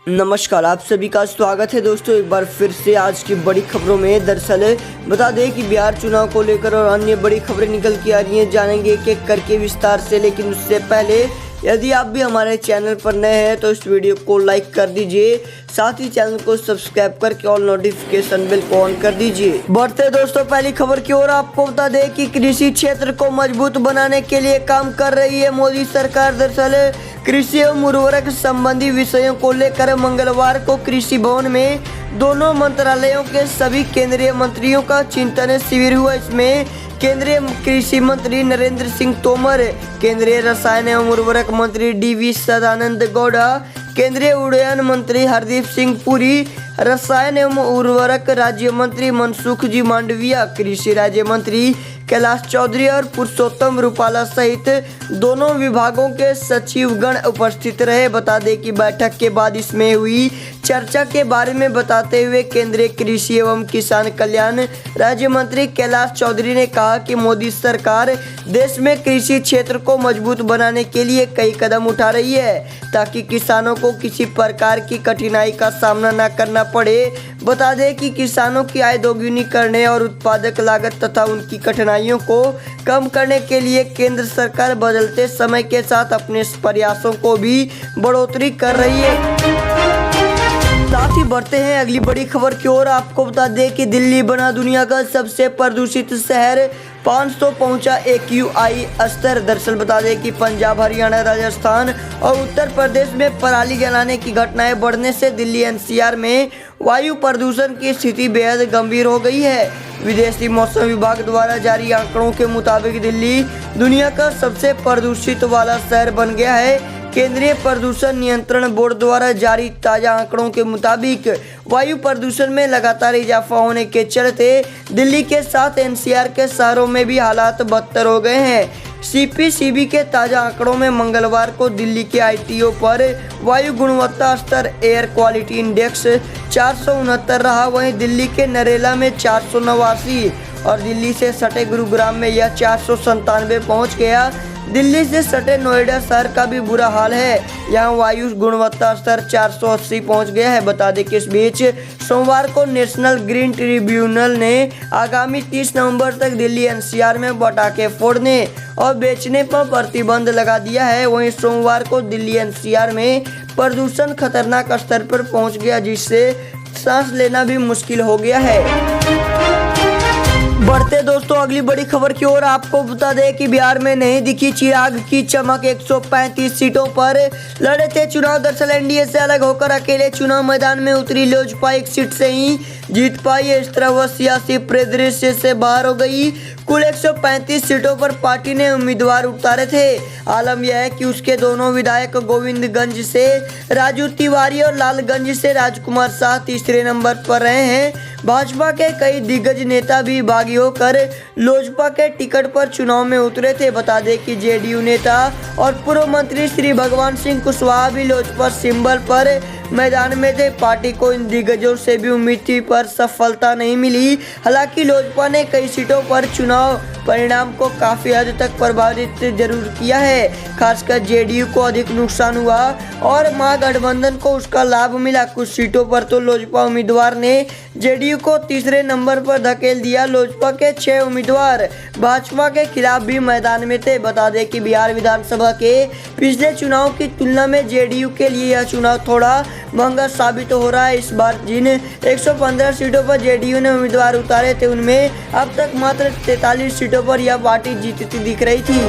नमस्कार, आप सभी का स्वागत है दोस्तों। एक बार फिर से आज की बड़ी खबरों में दरअसल बता दें कि बिहार चुनाव को लेकर और अन्य बड़ी खबरें निकल के आ रही हैं, जानेंगे एक एक करके विस्तार से। लेकिन उससे पहले यदि आप भी हमारे चैनल पर नए हैं तो इस वीडियो को लाइक कर दीजिए, साथ ही चैनल को सब्सक्राइब करके ऑल नोटिफिकेशन बेल को ऑन कर दीजिए। बढ़ते दोस्तों पहली खबर की ओर, आपको बता दें कि कृषि क्षेत्र को मजबूत बनाने के लिए काम कर रही है मोदी सरकार। दरअसल कृषि एवं उर्वरक संबंधी विषयों को लेकर मंगलवार को कृषि भवन में दोनों मंत्रालयों के सभी केंद्रीय मंत्रियों का चिंतन शिविर हुआ। इसमें केंद्रीय कृषि मंत्री नरेंद्र सिंह तोमर, केंद्रीय रसायन एवं उर्वरक मंत्री डी.वी. सदानंद गौड़ा, केंद्रीय उड्डयन मंत्री हरदीप सिंह पुरी, रसायन एवं उर्वरक राज्य मंत्री मनसुख जी मांडविया, कृषि राज्य मंत्री कैलाश चौधरी और पुरुषोत्तम रूपाला सहित दोनों विभागों के सचिवगण उपस्थित रहे। बता दें कि बैठक के बाद इसमें हुई चर्चा के बारे में बताते हुए केंद्रीय कृषि एवं किसान कल्याण राज्य मंत्री कैलाश चौधरी ने कहा कि मोदी सरकार देश में कृषि क्षेत्र को मजबूत बनाने के लिए कई कदम उठा रही है ताकि किसानों को किसी प्रकार की कठिनाई का सामना न करना पड़े। बता दें कि किसानों की आय दोगुनी करने और उत्पादक लागत तथा उनकी कठिनाइयों को कम करने के लिए केंद्र सरकार बदलते समय के साथ अपने प्रयासों को भी बढ़ोतरी कर रही है। साथ ही बढ़ते हैं अगली बड़ी खबर की ओर। आपको बता दें कि दिल्ली बना दुनिया का सबसे प्रदूषित शहर, 500 पहुंचा AQI स्तर। दरअसल बता दें कि पंजाब, हरियाणा, राजस्थान और उत्तर प्रदेश में पराली जलाने की घटनाएं बढ़ने से दिल्ली NCR में वायु प्रदूषण की स्थिति बेहद गंभीर हो गई है। विदेशी मौसम विभाग द्वारा जारी आंकड़ों के मुताबिक दिल्ली दुनिया का सबसे प्रदूषित वाला शहर बन गया है। केंद्रीय प्रदूषण नियंत्रण बोर्ड द्वारा जारी ताजा आंकड़ों के मुताबिक वायु प्रदूषण में लगातार इजाफा होने के चलते दिल्ली के साथ NCR के शहरों में भी हालात बदतर हो गए हैं। CPCB के ताजा आंकड़ों में मंगलवार को दिल्ली के ITO पर वायु गुणवत्ता स्तर एयर क्वालिटी इंडेक्स 469 रहा। वहीं दिल्ली के नरेला में 489 और दिल्ली से सटे गुरुग्राम में यह 497 पहुंच गया। दिल्ली से सटे नोएडा शहर का भी बुरा हाल है, यहाँ वायु गुणवत्ता स्तर 480 पहुंच गया है। बता दें कि इस बीच सोमवार को नेशनल ग्रीन ट्रिब्यूनल ने आगामी 30 नवंबर तक दिल्ली NCR में पटाखे फोड़ने और बेचने पर प्रतिबंध लगा दिया है। वहीं सोमवार को दिल्ली NCR में प्रदूषण खतरनाक स्तर पर पहुंच गया, जिससे सांस लेना भी मुश्किल हो गया है। बढ़ते दोस्तों अगली बड़ी खबर की ओर, आपको बता दें कि बिहार में नहीं दिखी चिराग की चमक, 135 सीटों पर लड़े थे चुनाव। दरअसल NDA से अलग होकर अकेले चुनाव मैदान में उतरी लोजपा एक सीट से ही जीत पाई। इस तरह वह सियासी परिदृश्य से बाहर हो गई। कुल 135 सीटों पर पार्टी ने उम्मीदवार उतारे थे। आलम यह है कि उसके दोनों विधायक गोविंदगंज से राजू तिवारी और लालगंज से राजकुमार शाह तीसरे नंबर पर रहे हैं। भाजपा के कई दिग्गज नेता भी बागी होकर लोजपा के टिकट पर चुनाव में उतरे थे। बता दें कि JDU नेता और पूर्व मंत्री श्री भगवान सिंह कुशवाहा भी लोजपा सिंबल पर मैदान में थे। पार्टी को इन दिग्गजों से भी उम्मीद थी पर सफलता नहीं मिली। हालांकि लोजपा ने कई सीटों पर चुनाव परिणाम को काफी हद तक प्रभावित जरूर किया है। खासकर JDU को अधिक नुकसान हुआ और महागठबंधन को उसका लाभ मिला। कुछ सीटों पर तो लोजपा उम्मीदवार ने JDU को तीसरे नंबर पर धकेल दिया। लोजपा के 6 उम्मीदवार भाजपा के खिलाफ भी मैदान में थे। बता दें कि बिहार विधानसभा के पिछले चुनाव की तुलना में JDU के लिए यह चुनाव थोड़ा महंगा साबित हो रहा है। इस बार जिन 115 सीटों पर JDU ने उम्मीदवार उतारे थे, उनमें अब तक मात्र 43 सीटों पर यह पार्टी जीतती दिख रही थी।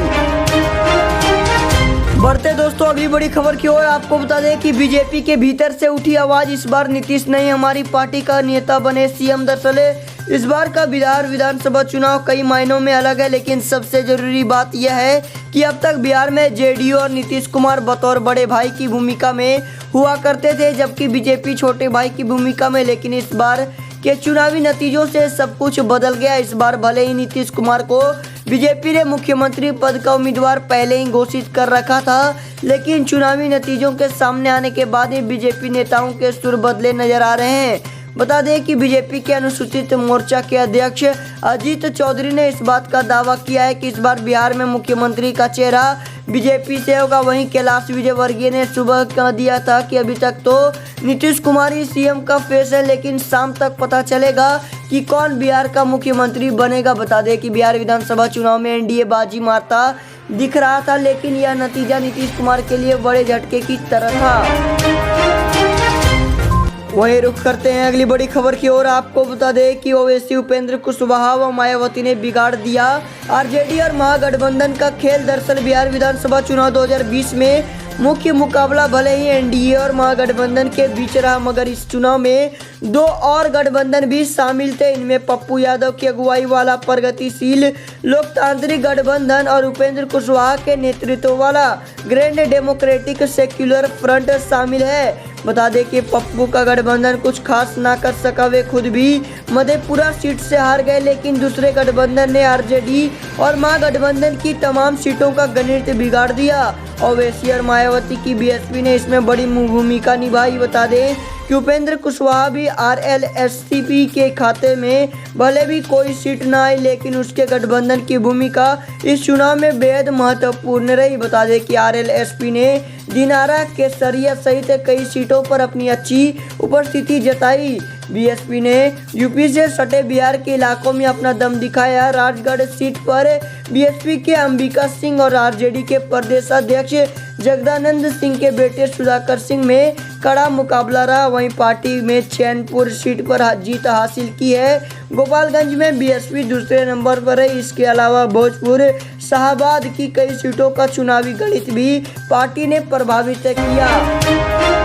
बढ़ते दोस्तों अगली बड़ी खबर की ओर, आपको बता दें कि बीजेपी के भीतर से उठी आवाज, इस बार नीतीश नहीं हमारी पार्टी का नेता बने CM। दरअसल इस बार का बिहार विधानसभा चुनाव कई मायनों में अलग है, लेकिन सबसे जरूरी बात यह है कि अब तक बिहार में JDU और नीतीश कुमार बतौर बड़े भाई की भूमिका में हुआ करते थे, जबकि बीजेपी छोटे भाई की भूमिका में। लेकिन इस बार के चुनावी नतीजों से सब कुछ बदल गया। इस बार भले ही नीतीश कुमार को बीजेपी ने मुख्यमंत्री पद का उम्मीदवार पहले ही घोषित कर रखा था, लेकिन चुनावी नतीजों के सामने आने के बाद ही बीजेपी नेताओं के सुर बदले नजर आ रहे हैं। बता दें कि बीजेपी के अनुसूचित मोर्चा के अध्यक्ष अजीत चौधरी ने इस बात का दावा किया है कि इस बार बिहार में मुख्यमंत्री का चेहरा बीजेपी से होगा। वहीं कैलाश विजयवर्गीय ने सुबह कह दिया था कि अभी तक तो नीतीश कुमार ही सीएम का फेस है, लेकिन शाम तक पता चलेगा कि कौन बिहार का मुख्यमंत्री बनेगा। बता दें कि बिहार विधानसभा चुनाव में एनडीए बाजी मारता दिख रहा था, लेकिन यह नतीजा नीतीश कुमार के लिए बड़े झटके की तरह था। वहीं रुख करते हैं अगली बड़ी खबर की ओर। आपको बता दें कि ओवैसी, उपेंद्र कुशवाहा व मायावती ने बिगाड़ दिया आरजेडी और महागठबंधन का खेल। दरअसल बिहार विधानसभा चुनाव 2020 में मुख्य मुकाबला भले ही एनडीए और महागठबंधन के बीच रहा, मगर इस चुनाव में दो और गठबंधन भी शामिल थे। इनमें पप्पू यादव की अगुवाई वाला प्रगतिशील लोकतांत्रिक गठबंधन और उपेंद्र कुशवाहा के नेतृत्व वाला ग्रैंड डेमोक्रेटिक सेक्युलर फ्रंट शामिल है। बता दें कि पप्पू का गठबंधन कुछ खास ना कर सका, वे खुद भी मधेपुरा सीट से हार गए, लेकिन दूसरे गठबंधन ने आरजेडी और महागठबंधन की तमाम सीटों का गणित बिगाड़ दिया। ओवैसी और मायावती की बीएसपी ने इसमें बड़ी भूमिका निभाई। बता दें कि उपेंद्र कुशवाहा भी आरएलएसपी के खाते में भले भी कोई सीट न आई, लेकिन उसके गठबंधन की भूमिका इस चुनाव में बेहद महत्वपूर्ण रही। बता दें कि आरएलएसपी ने दिनारा, केसरिया सहित कई सीटों पर अपनी अच्छी उपस्थिति जताई। बीएसपी ने यूपी से सटे बिहार के इलाकों में अपना दम दिखाया। राजगढ़ सीट पर बीएसपी के अंबिका सिंह और आरजेडी के प्रदेश अध्यक्ष जगदानंद सिंह के बेटे सुधाकर सिंह में कड़ा मुकाबला रहा। वहीं पार्टी में चैनपुर सीट पर जीत हासिल की है। गोपालगंज में बीएसपी दूसरे नंबर पर है। इसके अलावा भोजपुर, शाहाबाद की कई सीटों का चुनावी गणित भी पार्टी ने प्रभावित किया।